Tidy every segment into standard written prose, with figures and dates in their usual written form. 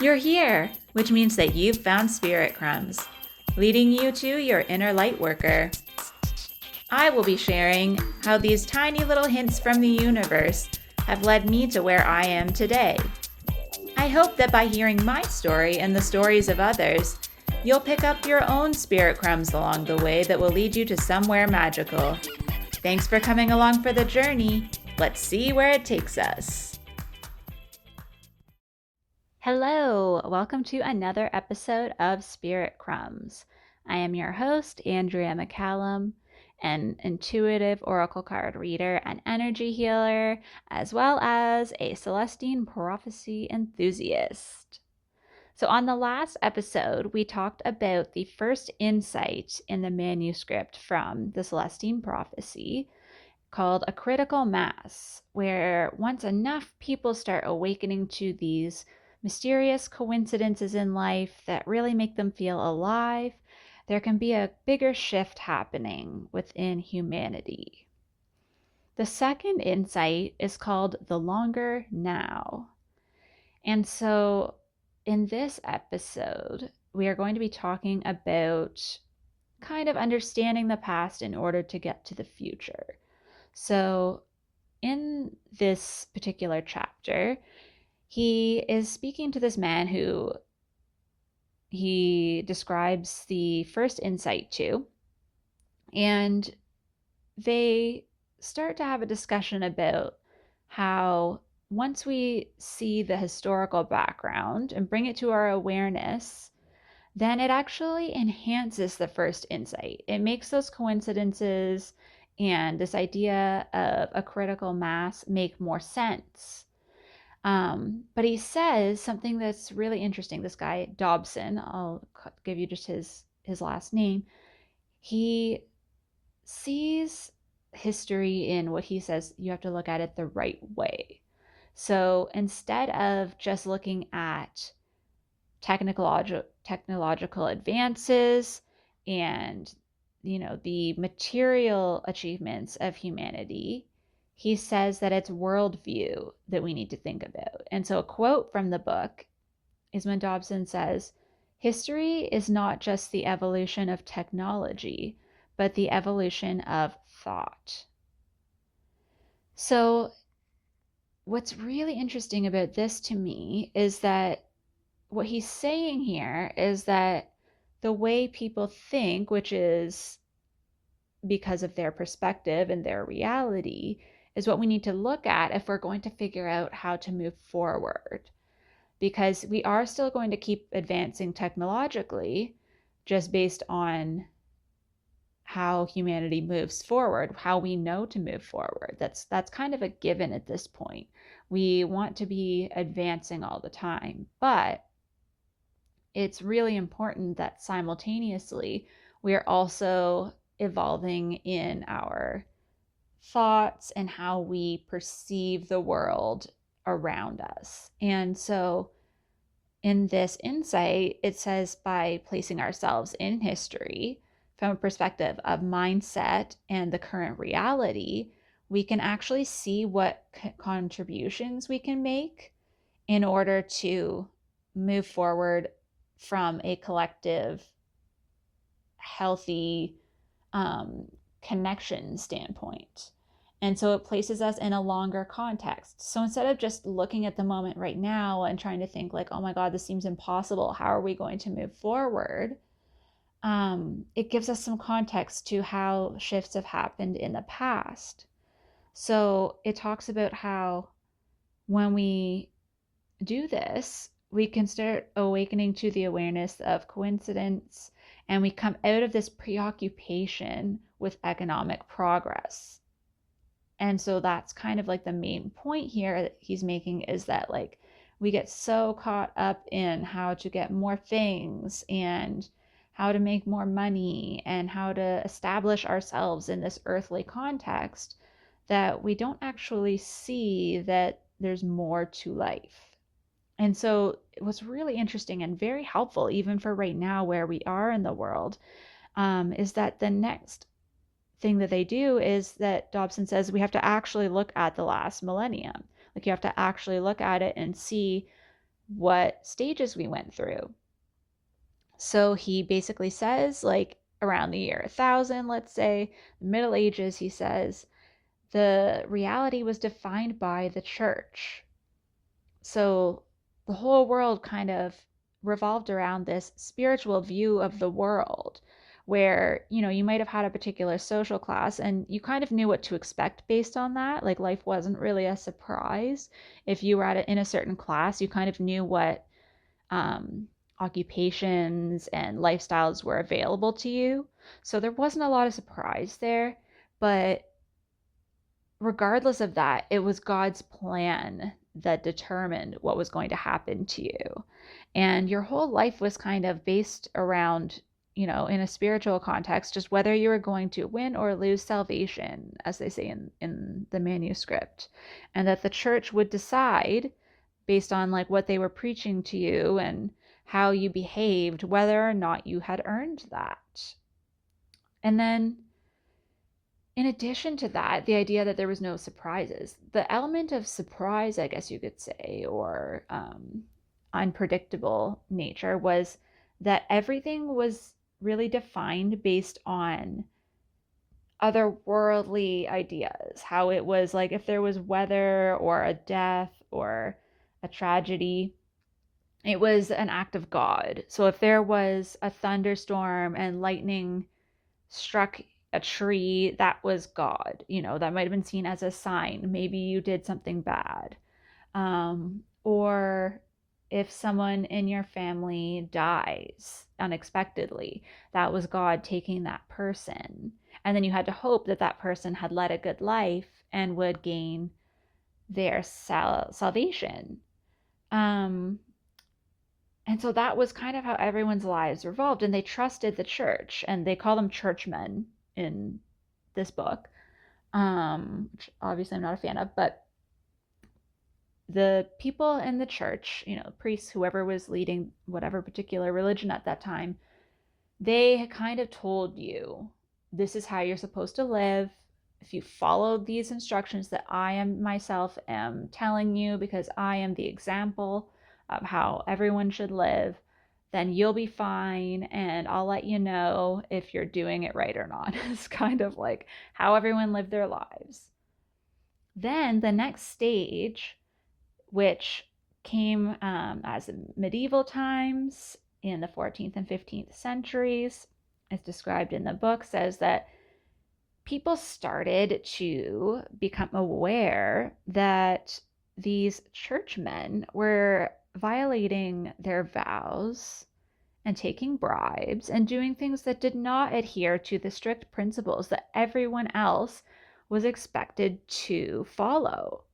You're here, which means that you've found Spirit Crumbs, leading you to your inner light worker. I will be sharing how these tiny little hints from the universe have led me to where I am today. I hope that by hearing my story and the stories of others, you'll pick up your own spirit crumbs along the way that will lead you to somewhere magical. Thanks for coming along for the journey. Let's see where it takes us. Hello, welcome to another episode of Spirit Crumbs. I am your host, Andrea McCallum, an intuitive oracle card reader and energy healer, as well as a Celestine Prophecy enthusiast. So on the last episode, we talked about the first insight in the manuscript from the Celestine Prophecy called a critical mass, where once enough people start awakening to these mysterious coincidences in life that really make them feel alive, there can be a bigger shift happening within humanity. The second insight is called the longer now. And so in this episode, we are going to be talking about kind of understanding the past in order to get to the future. So in this particular chapter, he is speaking to this man who he describes the first insight to, and they start to have a discussion about how once we see the historical background and bring it to our awareness, then it actually enhances the first insight. It makes those coincidences and this idea of a critical mass make more sense. But he says something that's really interesting. This guy, Dobson, I'll give you just his last name. He sees history in what he says you have to look at it the right way. So instead of just looking at technological advances and the material achievements of humanity, he says that it's worldview that we need to think about. And so a quote from the book is when Dobson says, "History is not just the evolution of technology, but the evolution of thought." So what's really interesting about this to me is that what he's saying here is that the way people think, which is because of their perspective and their reality, is what we need to look at if we're going to figure out how to move forward. Because we are still going to keep advancing technologically just based on how humanity moves forward, how we know to move forward. That's kind of a given at this point. We want to be advancing all the time, but it's really important that simultaneously we are also evolving in our thoughts and how we perceive the world around us. And so in this insight, it says by placing ourselves in history from a perspective of mindset and the current reality, we can actually see what contributions we can make in order to move forward from a collective, healthy connection standpoint. And so it places us in a longer context. So instead of just looking at the moment right now and trying to think like, oh my God, this seems impossible, how are we going to move forward? It gives us some context to how shifts have happened in the past. So it talks about how when we do this, we can start awakening to the awareness of coincidence, and we come out of this preoccupation with economic progress. And so that's kind of like the main point here that he's making, is that like we get so caught up in how to get more things and how to make more money and how to establish ourselves in this earthly context that we don't actually see that there's more to life. And so what's really interesting and very helpful, even for right now where we are in the world, is that the next thing that they do is that Dobson says we have to actually look at the last millennium. Like you have to actually look at it and see what stages we went through. So he basically says, like around the year 1000, let's say, the Middle Ages, he says, the reality was defined by the church. So the whole world kind of revolved around this spiritual view of the world where, you might have had a particular social class and you kind of knew what to expect based on that. Like life wasn't really a surprise. If you were in a certain class, you kind of knew what um, occupations and lifestyles were available to you. So there wasn't a lot of surprise there. But regardless of that, it was God's plan that determined what was going to happen to you. And your whole life was kind of based around, in a spiritual context, just whether you were going to win or lose salvation, as they say in the manuscript. And that the church would decide based on like what they were preaching to you and how you behaved, whether or not you had earned that. And then in addition to that, the idea that there was no surprises, the element of surprise, I guess you could say, or unpredictable nature was that everything was really defined based on otherworldly ideas. How it was like if there was weather or a death or a tragedy, it was an act of God. So if there was a thunderstorm and lightning struck a tree, that was God. That might have been seen as a sign. Maybe you did something bad. Or if someone in your family dies unexpectedly, that was God taking that person. And then you had to hope that that person had led a good life and would gain their salvation. Um, and so that was kind of how everyone's lives revolved. And they trusted the church, and they call them churchmen in this book, which obviously I'm not a fan of. But the people in the church, priests, whoever was leading whatever particular religion at that time, they kind of told you this is how you're supposed to live. If you follow these instructions that I am myself am telling you, because I am the example of how everyone should live, then you'll be fine, and I'll let you know if you're doing it right or not. It's kind of like how everyone lived their lives. Then the next stage, which came as medieval times in the 14th and 15th centuries, as described in the book, says that people started to become aware that these churchmen were violating their vows and taking bribes and doing things that did not adhere to the strict principles that everyone else was expected to follow.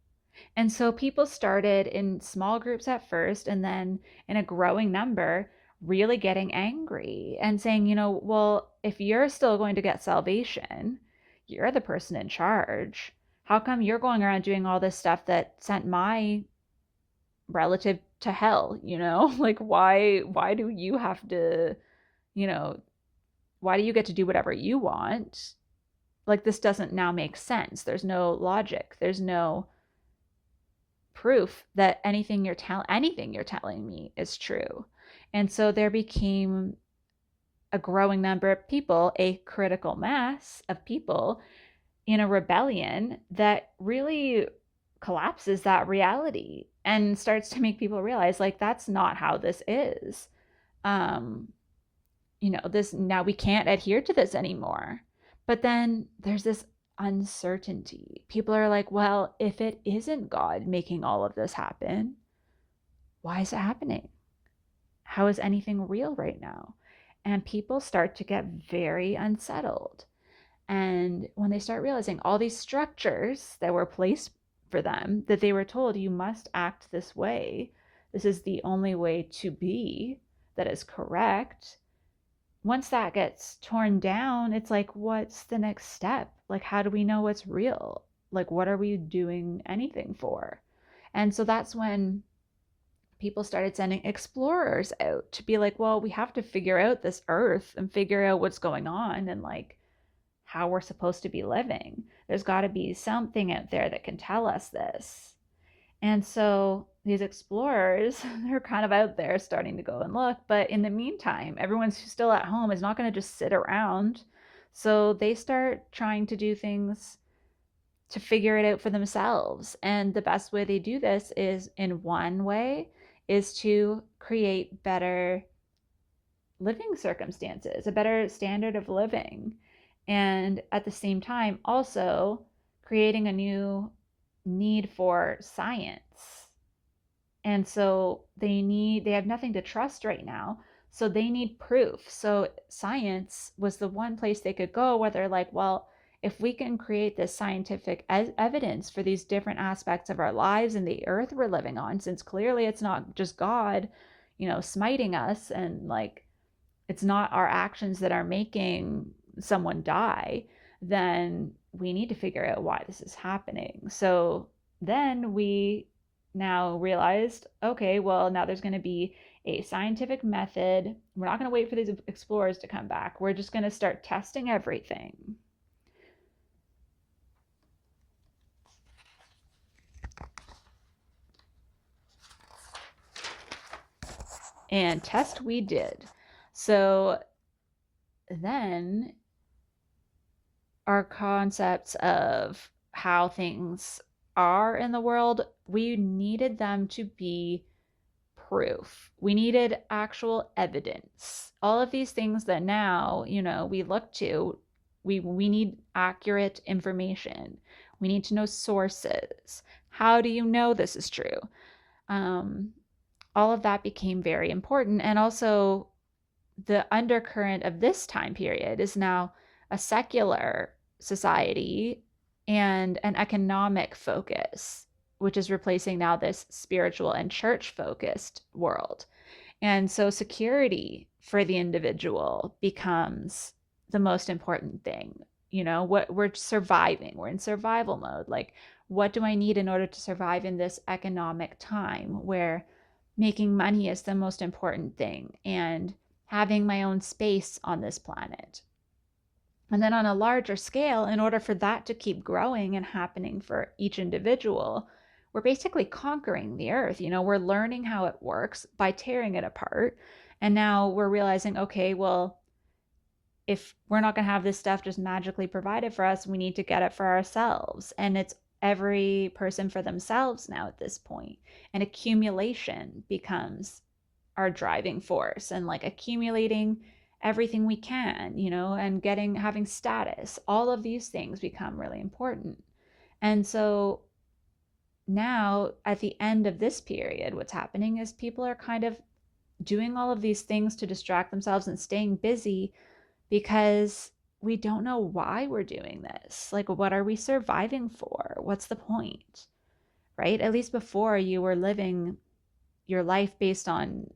And so people started in small groups at first and then in a growing number really getting angry and saying, well, if you're still going to get salvation, you're the person in charge. How come you're going around doing all this stuff that sent my relative to hell, Like why do you have to, you know, why do you get to do whatever you want? Like this doesn't now make sense. There's no logic. There's no proof that anything you're telling me is true. And so there became a growing number of people, a critical mass of people in a rebellion that really collapses that reality and starts to make people realize like that's not how this is. um this now we can't adhere to this anymore. But then there's this uncertainty. People are like, well, if it isn't God making all of this happen, why is it happening? How is anything real right now? And people start to get very unsettled. And when they start realizing all these structures that were placed for them, that they were told, you must act this way, this is the only way to be, that is correct. Once that gets torn down, it's like, what's the next step? Like, how do we know what's real? Like, what are we doing anything for? And so that's when people started sending explorers out to be like, well, we have to figure out this earth and figure out what's going on and like how we're supposed to be living. There's got to be something out there that can tell us this. And so these explorers, they're kind of out there starting to go and look. But in the meantime, everyone's still at home is not going to just sit around. So they start trying to do things to figure it out for themselves. And the best way they do this is, in one way, is to create better living circumstances, a better standard of living. And at the same time, also creating a new need for science. And so they have nothing to trust right now. So they need proof. So science was the one place they could go where they're like, well, if we can create this scientific evidence for these different aspects of our lives and the earth we're living on, since clearly it's not just God, smiting us, and like it's not our actions that are making someone die, then we need to figure out why this is happening. So then we now realized, okay, well, now there's going to be a scientific method. We're not going to wait for these explorers to come back. We're just going to start testing everything. And test we did. So then our concepts of how things are in the world, we needed them to be proof. We needed actual evidence. All of these things that now, we look to, we need accurate information. We need to know sources. How do you know this is true? All of that became very important. And also, the undercurrent of this time period is now a secular society and an economic focus, which is replacing now this spiritual and church focused world. And so security for the individual becomes the most important thing. What we're surviving, we're in survival mode. Like, what do I need in order to survive in this economic time where making money is the most important thing, and having my own space on this planet? And then on a larger scale, in order for that to keep growing and happening for each individual, we're basically conquering the earth. We're learning how it works by tearing it apart. And now we're realizing, okay, well, if we're not going to have this stuff just magically provided for us, we need to get it for ourselves. And it's every person for themselves now at this point. And accumulation becomes our driving force, and like accumulating everything we can, and having status. All of these things become really important. And so now at the end of this period, what's happening is people are kind of doing all of these things to distract themselves and staying busy because we don't know why we're doing this. Like, what are we surviving for? What's the point? Right? At least before, you were living your life based on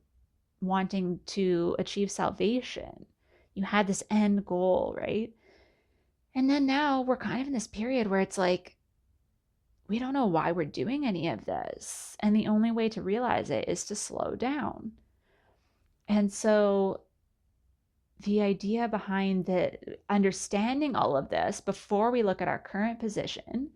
wanting to achieve salvation. You had this end goal, right? And then now we're kind of in this period where it's like, we don't know why we're doing any of this. And the only way to realize it is to slow down. And so the idea behind the understanding all of this before we look at our current position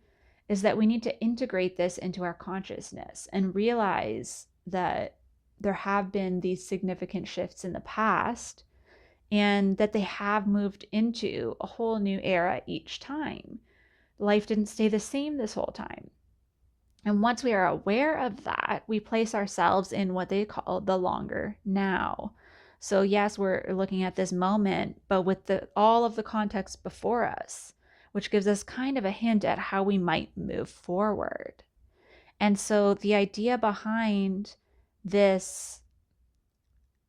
is that we need to integrate this into our consciousness and realize that there have been these significant shifts in the past, and that they have moved into a whole new era each time. Life didn't stay the same this whole time. And once we are aware of that, we place ourselves in what they call the longer now. So yes, we're looking at this moment, but with all of the context before us, which gives us kind of a hint at how we might move forward. And so the idea behind this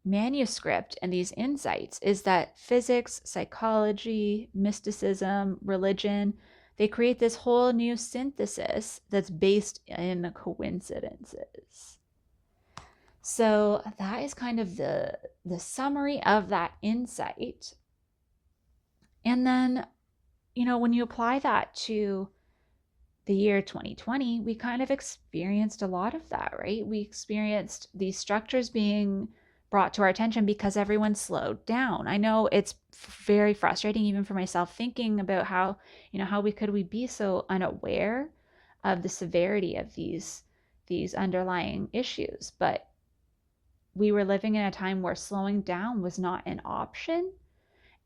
manuscript and these insights is that physics, psychology, mysticism, religion, they create this whole new synthesis that's based in coincidences. So that is kind of the summary of that insight. And then, when you apply that to the year 2020, we kind of experienced a lot of that, right? We experienced these structures being brought to our attention because everyone slowed down. I know it's very frustrating even for myself, thinking about how we be so unaware of the severity of these these underlying issues. But we were living in a time where slowing down was not an option.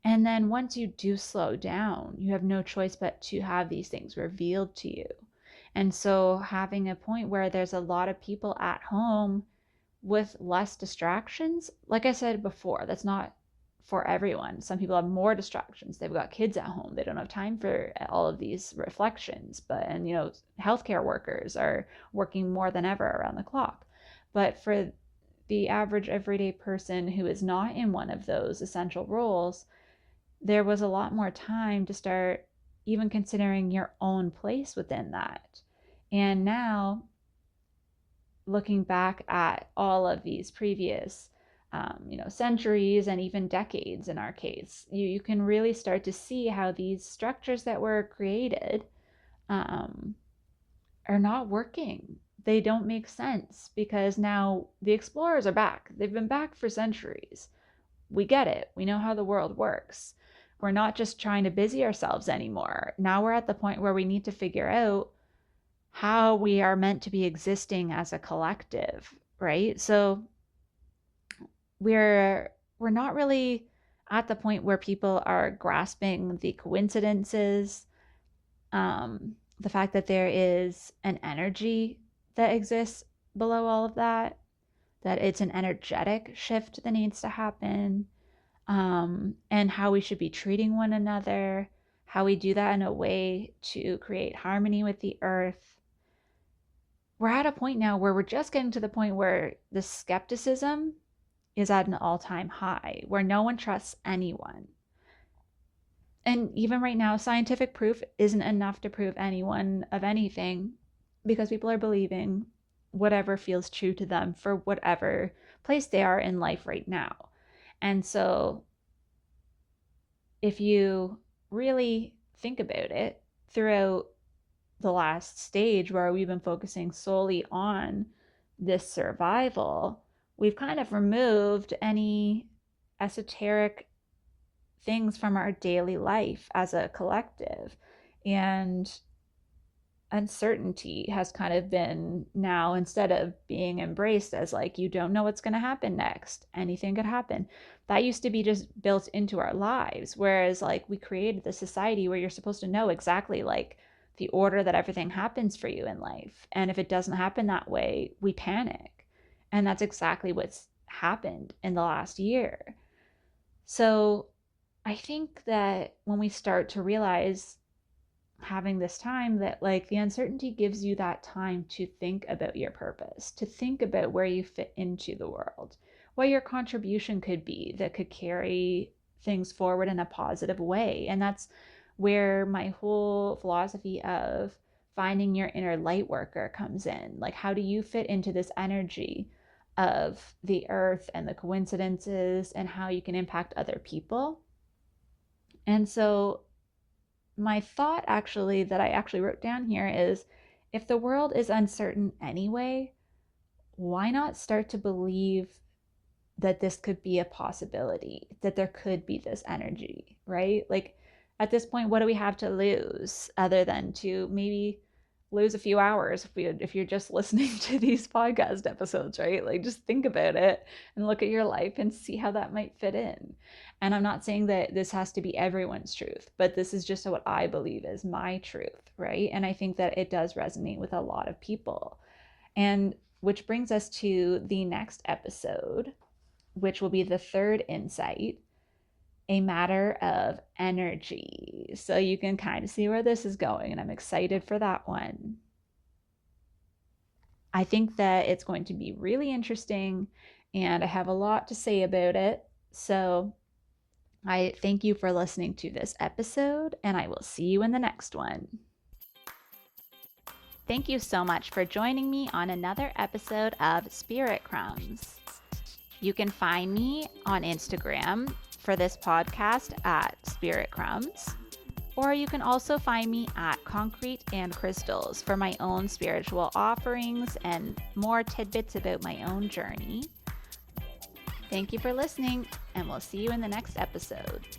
And then once you do slow down, you have no choice but to have these things revealed to you. And so having a point where there's a lot of people at home with less distractions, like I said before, that's not for everyone. Some people have more distractions. They've got kids at home. They don't have time for all of these reflections. And healthcare workers are working more than ever around the clock. But for the average everyday person who is not in one of those essential roles, there was a lot more time to start even considering your own place within that. And now, looking back at all of these previous centuries and even decades in our case, you can really start to see how these structures that were created are not working. They don't make sense because now the explorers are back. They've been back for centuries. We get it. We know how the world works. We're not just trying to busy ourselves anymore. Now we're at the point where we need to figure out how we are meant to be existing as a collective, right? So we're not really at the point where people are grasping the coincidences, the fact that there is an energy that exists below all of that, that it's an energetic shift that needs to happen, and how we should be treating one another, how we do that in a way to create harmony with the earth. We're at a point now where we're just getting to the point where the skepticism is at an all-time high, where no one trusts anyone. And even right now, scientific proof isn't enough to prove anyone of anything, because people are believing whatever feels true to them for whatever place they are in life right now. And so if you really think about it, throughout the last stage where we've been focusing solely on this survival, we've kind of removed any esoteric things from our daily life as a collective. And uncertainty has kind of been now, instead of being embraced as like, you don't know what's going to happen next, anything could happen, that used to be just built into our lives. Whereas like we created the society where you're supposed to know exactly like the order that everything happens for you in life. And if it doesn't happen that way, we panic. And that's exactly what's happened in the last year. So I think that when we start to realize, having this time, that like the uncertainty gives you that time to think about your purpose, to think about where you fit into the world, what your contribution could be that could carry things forward in a positive way. And that's where my whole philosophy of finding your inner light worker comes in. Like, how do you fit into this energy of the earth and the coincidences, and how you can impact other people? And so my thought actually that I actually wrote down here is, if the world is uncertain anyway, why not start to believe that this could be a possibility, that there could be this energy, right? Like at this point, what do we have to lose other than to maybe lose a few hours if you're just listening to these podcast episodes, right? Like just think about it and look at your life and see how that might fit in. And I'm not saying that this has to be everyone's truth, but this is just what I believe is my truth, right? And I think that it does resonate with a lot of people. And which brings us to the next episode, which will be the third insight, a matter of energy. So you can kind of see where this is going, and I'm excited for that one. I think that it's going to be really interesting, and I have a lot to say about it. So I thank you for listening to this episode, and I will see you in the next one. Thank you so much for joining me on another episode of Spirit Crumbs. You can find me on Instagram for this podcast at Spirit Crumbs, or you can also find me at Concrete and Crystals for my own spiritual offerings and more tidbits about my own journey. Thank you for listening, and we'll see you in the next episode.